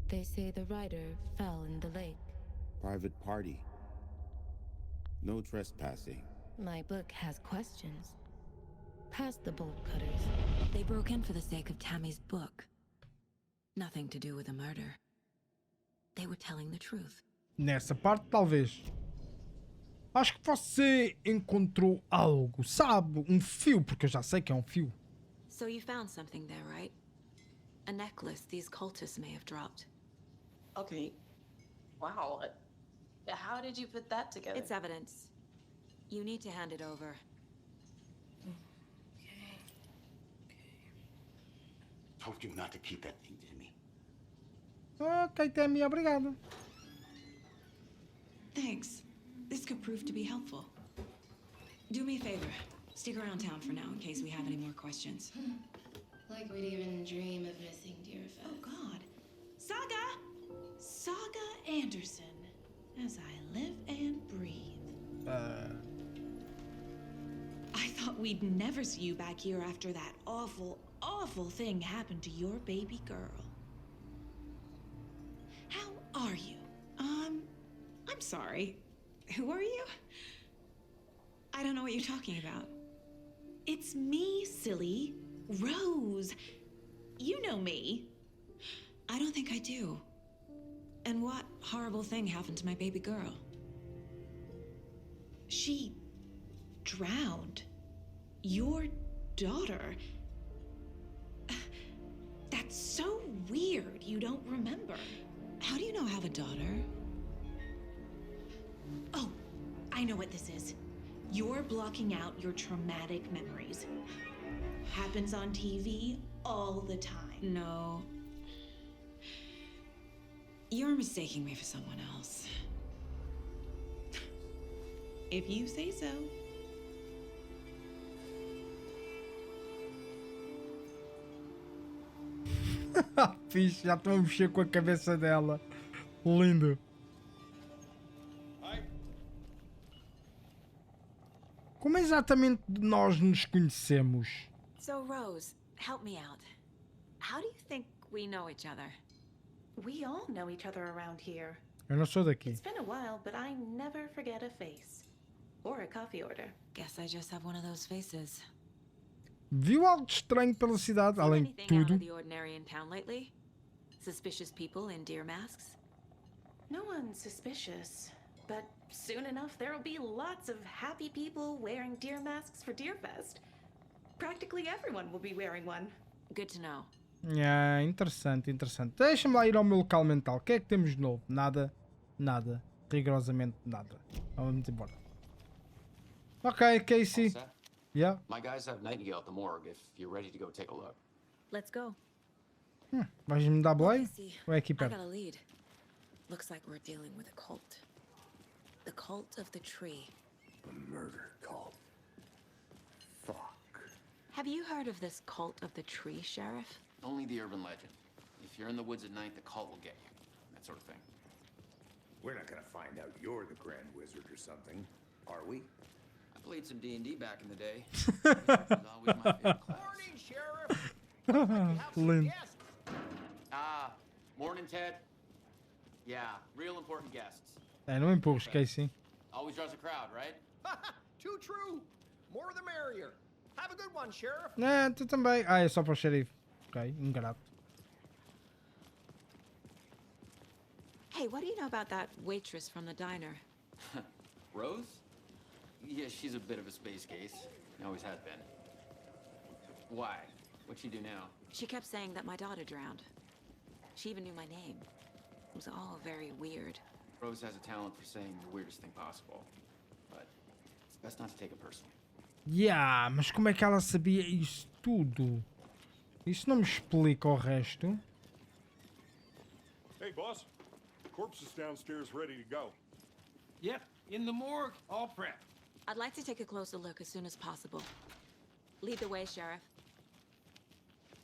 They say the writer fell in the lake. Private party. No trespassing. My book has questions. Past the bolt cutters. They broke in for the sake of Tammy's book. Nothing to do with a murder. They were telling the truth. Nessa parte, talvez. Acho que você encontrou algo, sabe? Um fio, porque eu já sei que é um fio. So you found something there, right? A necklace these cultists may have dropped. Okay. Wow. How did you put that together? It's evidence. You need to hand it over. Told you not to keep that thing, Timmy. Ok, Tammy, obrigado. Thanks. This could prove to be helpful. Do me a favor. Stick around town for now in case we have any more questions. Like we'd even dream of missing dear Oh, God. Saga! Saga Anderson. as I live and breathe. I thought we'd never see you back here after that awful, awful thing happened to your baby girl. How are you? I'm sorry. Who are you? I don't know what you're talking about. It's me, silly. Rose. You know me. I don't think I do. And what horrible thing happened to my baby girl? She drowned. Your daughter. That's so weird you don't remember. How do you know I have a daughter? Oh, I know what this is. You're blocking out your traumatic memories. Happens on TV all the time. No. You're mistaking me for someone else. If you say so. Fixe, já estou a mexer com a cabeça dela. Lindo. Como exatamente nós nos conhecemos? So, Rose, help me out. How do you think we know each other? We all know each other around here. Eu não sou daqui. It's been a while, but I never forget a face. Or a coffee order. Guess I just have one of those faces. Viu algo estranho pela cidade, além de Anything out tudo? of the ordinary in town lately? Suspicious people in deer masks? No one's suspicious. But soon enough, there'll be lots of happy people wearing deer masks for Deerfest. Practically everyone will be wearing one. Good to know. Interessante, interessante. Deixa-me lá ir ao meu local mental. O que é que temos de novo? Nada, nada. Rigorosamente nada. Vamos embora. Ok, Casey. Yeah. My guys have Nightingale at the morgue if you're ready to go take a look. Let's go. Vais-me dar boy? Ou é aqui I perto? got a lead. Looks like we're dealing with a cult. The cult of the tree. A murder cult. Fuck. Have you heard of this cult of the tree, Sheriff? Only the urban legend. If you're in the woods at night, the cult will get you. That sort of thing. We're not gonna find out you're the Grand Wizard or something, are we? I played some D&D back in the day. It was always my favorite class. Morning, Sheriff. Lynn. Morning, Ted. Yeah, real important guests. Não empurres, Casey. Always draws a crowd, right? Too true. More the merrier. Have a good one, Sheriff. Tu também. É só para o xerife. Ok, ingrato. Hey, what do you know about that waitress from the diner? Rose? Yeah, she's a bit of a space case. Always has been. Why? What'd she do now? She kept saying that my daughter drowned. She even knew my name. It was all very weird. Rose has a talent for saying the weirdest thing possible. But it's best not to take it personally. Yeah, mas como é que ela sabia isso tudo? Isso não me explica o resto. Hey, boss. The corpse is downstairs ready to go. Yep, in the morgue, all prepped. I'd like to take a closer look as soon as possible. Lead the way, Sheriff.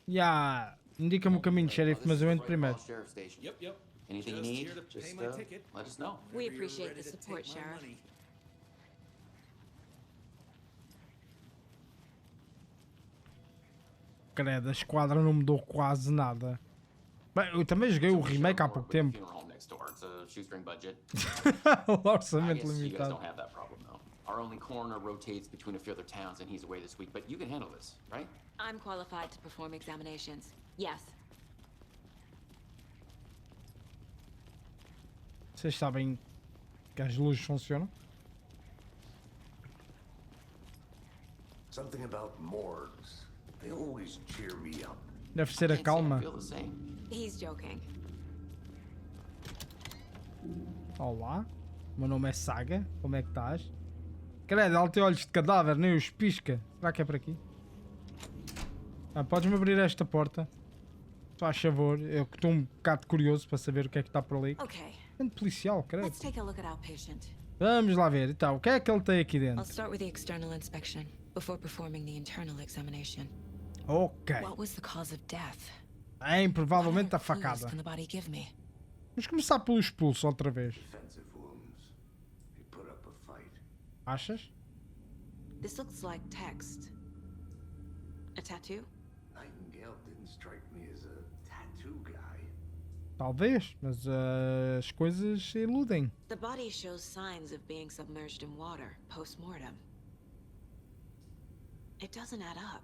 Yeah, indica-me o caminho, xerife, mas eu entro primeiro. Yep. Anything you need, just let us know. We appreciate the support, Sheriff. Credo, a Esquadra não mudou quase nada. Bem, eu também joguei o remake há pouco tempo. Orçamento limitado. Our only coroner rotates between a few other towns and he's away this week, but you can handle this, right? I'm qualified to perform examinations. Yes. Vocês sabem que as luzes funcionam? Something about morgues. They always cheer me up. Deve ser a calma. He's joking. Olá, meu nome é Saga. Como é que estás? Credo, ela tem olhos de cadáver, nem os pisca. Será que é por aqui? Podes-me abrir esta porta? Faz favor, eu estou um bocado curioso para saber o que é que está por ali. Okay. Policial, credo. Let's take a look at our patient. Vamos lá ver, então, o que é que ele tem aqui dentro? I'll start with the external inspection before performing the internal examination. Ok. What was the cause of death? Provavelmente a facada. Can the body give me? Vamos começar pelos pulsos outra vez. Defensive wound. Achas? This looks like text. A tattoo? Nightingale didn't strike me as a tattoo guy. Talvez, mas as coisas iludem. The body shows signs of being submerged in water post-mortem. It doesn't add up.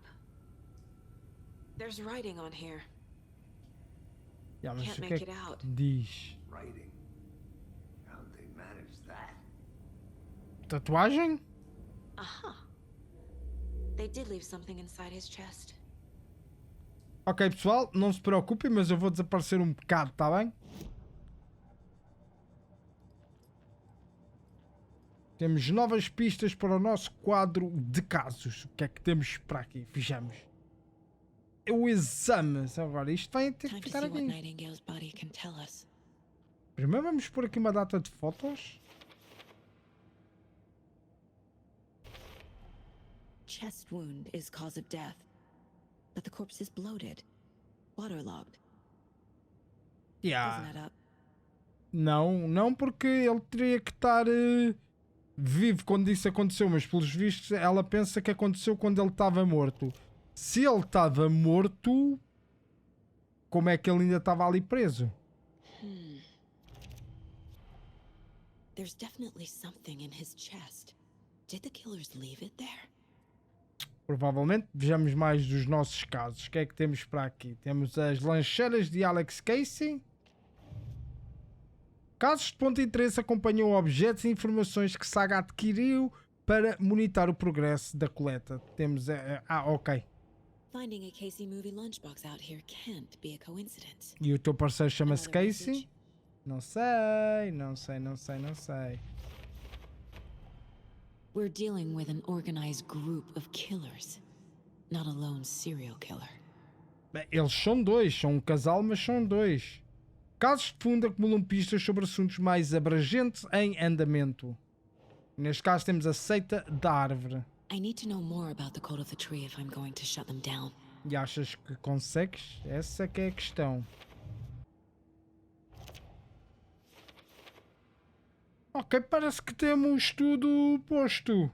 There's writing on here. Yeah, mas Can't o que make é it out. que diz? Writing. How'd they manage that? Tatuagem? Uh-huh. They did leave something inside his chest. Ok, pessoal, não se preocupem, mas eu vou desaparecer um bocado, tá bem? Temos novas pistas para o nosso quadro de casos. O que é que temos para aqui? Vejamos. O exame. Agora, isto vai ter que ficar aqui. Primeiro vamos pôr aqui uma data de fotos. Chest wound is cause of death, but the corpse is bloated, waterlogged. Yeah. Doesn't add up. Não porque ele teria que estar vivo quando isso aconteceu, mas pelos vistos ela pensa que aconteceu quando ele estava morto. Se ele estava morto, como é que ele ainda estava ali preso? There's definitely something in his chest. Did the killers leave it there? Provavelmente. Vejamos mais dos nossos casos. O que é que temos para aqui? Temos as lancheiras de Alex Casey. Casos de ponto de interesse acompanham objetos e informações que Saga adquiriu para monitorar o progresso da coleta. Temos ok. Finding a Casey movie lunchbox out here can't be a coincidence. E o teu parceiro chama-se Casey? Não sei. We're dealing with an organized group of killers, not a lone serial killer. Bem, eles são dois, são um casal, mas são dois. Casos de fundo acumulam pistas sobre assuntos mais abrangentes em andamento. Neste caso temos a seita da árvore. I need to know more about the code of the tree if I'm going to shut them down. E achas que consegues? Essa que é a questão. Ok, parece que temos tudo posto.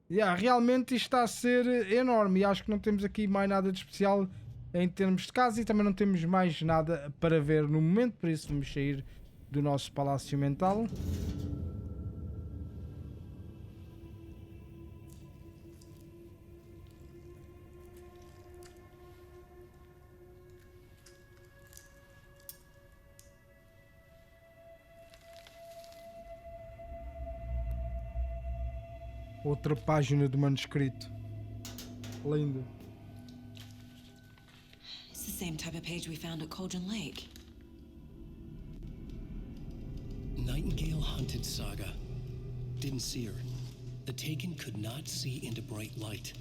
Realmente isto está a ser enorme e acho que não temos aqui mais nada de especial em termos de casa e também não temos mais nada para ver no momento, por isso vamos sair do nosso palácio mental. Outra página do manuscrito. Lindo. It's the same type of page we found at Cauldron Lake. Nightingale hunted Saga. Didn't see her. The Taken could not see into bright light.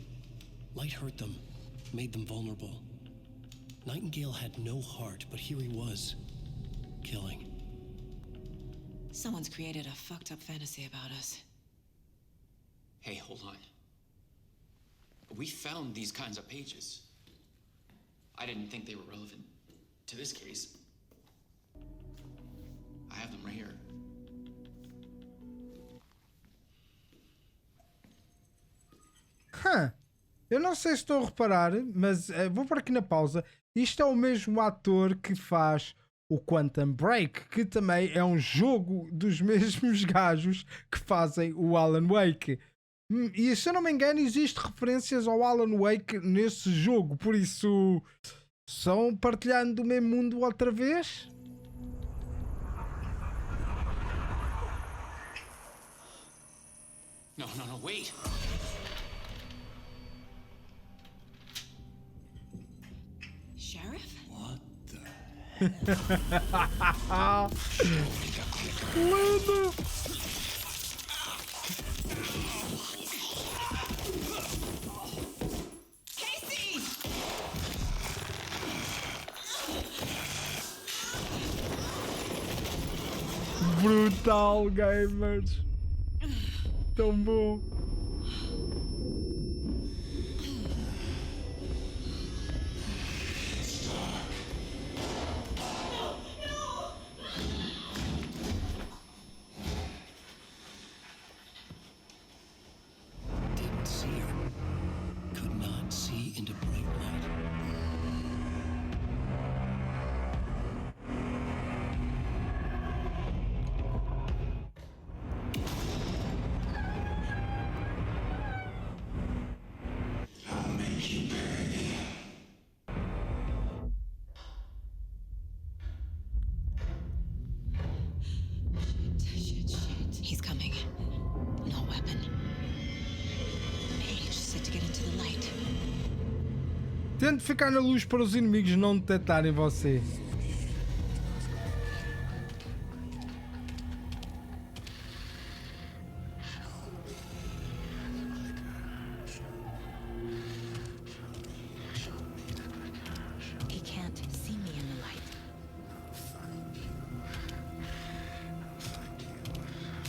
Light hurt them, made them vulnerable. Nightingale had no heart, but here he was, killing. Someone's created a fucked up fantasy about us. Hey, hold on. We found these kinds of pages. I didn't think they were relevant to this case. I have them right here. Eu não sei se estou a reparar, mas vou por aqui na pausa. Isto é o mesmo ator que faz o Quantum Break, que também é um jogo dos mesmos gajos que fazem o Alan Wake. E se eu não me engano, existe referências ao Alan Wake nesse jogo, por isso são partilhando o mesmo mundo outra vez. No, wait! Sheriff? What the Lindo! Brutal, gamers. Tão bom. Tente ficar na luz para os inimigos não detectarem você. He can't see me in the light.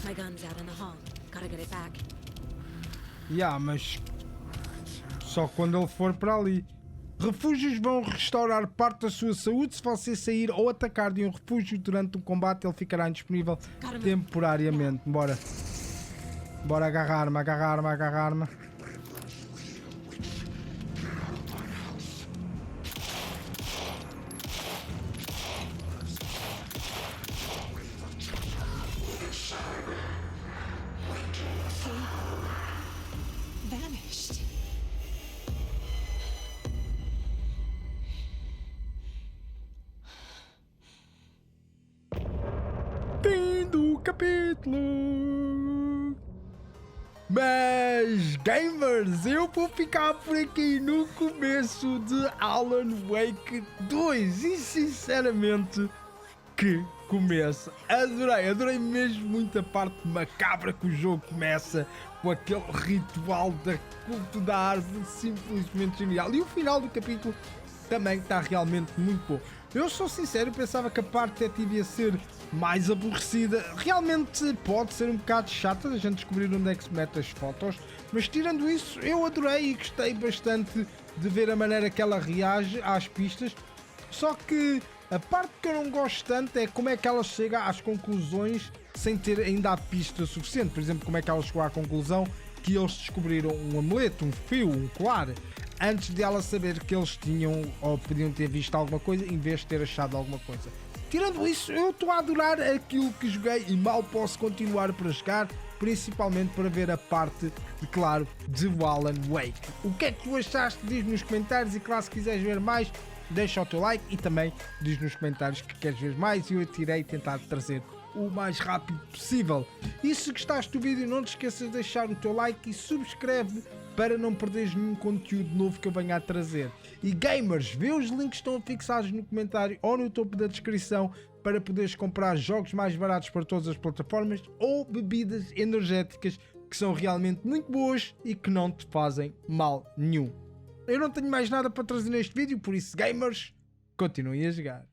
My gun's out in the hall. Gotta get it back. Mas só quando ele for para ali. Refúgios vão restaurar parte da sua saúde se você sair ou atacar de um refúgio durante um combate. Ele ficará indisponível temporariamente. Bora agarrar-me. Vanished. Fim do capítulo. Mas, gamers, eu vou ficar por aqui no começo de Alan Wake 2 e sinceramente que começa. Adorei mesmo muito a parte macabra que o jogo começa com aquele ritual da culto da árvore, simplesmente genial. E o final do capítulo também está realmente muito bom. Eu sou sincero, pensava que a parte detetive ia ser mais aborrecida. Realmente pode ser um bocado chata a gente descobrir onde é que se mete as fotos, mas tirando isso, eu adorei e gostei bastante de ver a maneira que ela reage às pistas. Só que a parte que eu não gosto tanto é como é que ela chega às conclusões sem ter ainda a pista suficiente. Por exemplo, como é que ela chegou à conclusão que eles descobriram um amuleto, um fio, um colar, antes de ela saber que eles tinham ou podiam ter visto alguma coisa em vez de ter achado alguma coisa. Tirando isso, eu estou a adorar aquilo que joguei e mal posso continuar para jogar, principalmente para ver a parte, claro, de Alan Wake. O que é que tu achaste? Diz-me nos comentários e claro, se quiseres ver mais, deixa o teu like e também diz nos comentários que queres ver mais e eu irei tentar trazer o mais rápido possível. E se gostaste do vídeo, não te esqueças de deixar o teu like e subscreve para não perderes nenhum conteúdo novo que eu venha a trazer. E gamers, vê os links que estão fixados no comentário ou no topo da descrição para poderes comprar jogos mais baratos para todas as plataformas ou bebidas energéticas que são realmente muito boas e que não te fazem mal nenhum. Eu não tenho mais nada para trazer neste vídeo, por isso gamers, continuem a jogar.